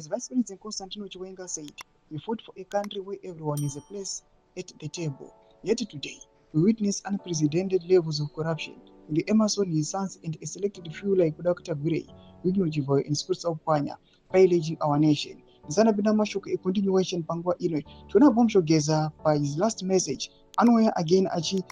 As Vice President Constantino Chiwenga said, we fought for a country where everyone is a place at the table. Yet today, we witness unprecedented levels of corruption in the Emerson, his sons, and a selected few like Dr. Gurei, Wignojivo, and Spurs of Panya, pillaging our nation. Zanabina Mashuka, a continuation Pangwa Ino, Cde Bombshell Geza, by his last message, Anwaya again Achi,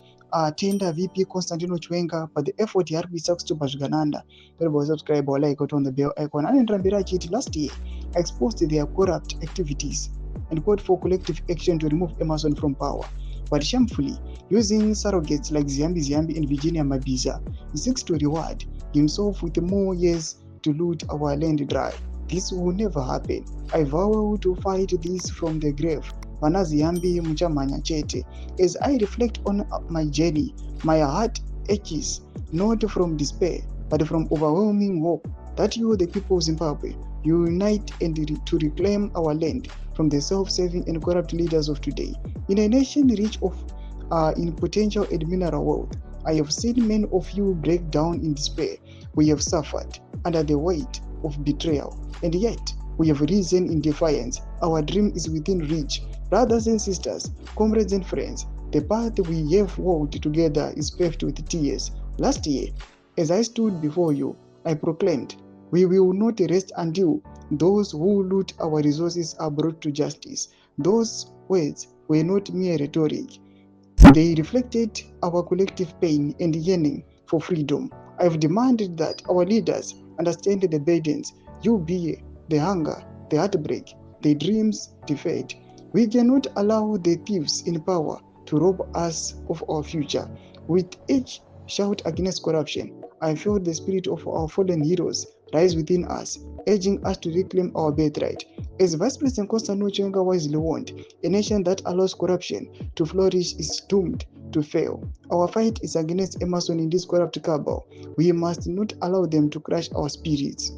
tender VP Constantino Chiwenga, but the effort he had with sucks to Bashgananda. Very subscribe or like it on the bell icon. And Rambirachi last year exposed their corrupt activities and called for collective action to remove Emerson from power. But shamefully, using surrogates like Ziyambi and Virginia Mabiza, he seeks to reward himself with more years to loot our land dry. This will never happen. I vow to fight this from the grave. Ziyambi Muchamanya Chete. As I reflect on my journey, my heart aches, not from despair, but from overwhelming hope that you, the people of Zimbabwe, unite and to reclaim our land from the self-serving and corrupt leaders of today. In a nation rich in potential and mineral wealth, I have seen many of you break down in despair. We have suffered under the weight of betrayal, and yet we have risen in defiance. Our dream is within reach. Brothers and sisters, comrades and friends, the path we have walked together is paved with tears. Last year, as I stood before you, I proclaimed, we will not rest until those who loot our resources are brought to justice. Those words were not mere rhetoric. They reflected our collective pain and yearning for freedom. I have demanded that our leaders understand the burdens you bear, the hunger, the heartbreak, the dreams deferred. We cannot allow the thieves in power to rob us of our future. With each shout against corruption, I feel the spirit of our fallen heroes rise within us, urging us to reclaim our birthright. As Vice President Constantino Chiwenga wisely warned, a nation that allows corruption to flourish is doomed to fail. Our fight is against Emerson in this corrupt cabal. We must not allow them to crush our spirits.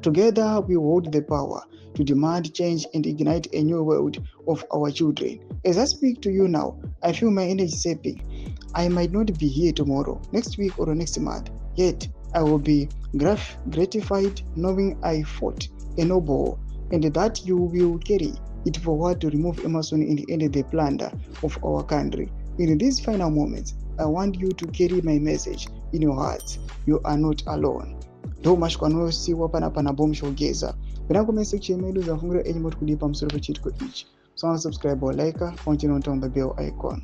Together, we hold the power to demand change and ignite a new world of our children. As I speak to you now, I feel my energy sapping. I might not be here tomorrow, next week, or next month, yet I will be gratified knowing I fought a noble war, and that you will carry it forward to remove Emerson and end the plunder of our country. In these final moments, I want you to carry my message in your hearts. You are not alone. Ndo mashikwanosiwa pana Bombshell Geza. Penako message email za fungira enyi motu kulipa msoro kwa chitiko ichi. So subscribe or like, continue on the bell icon.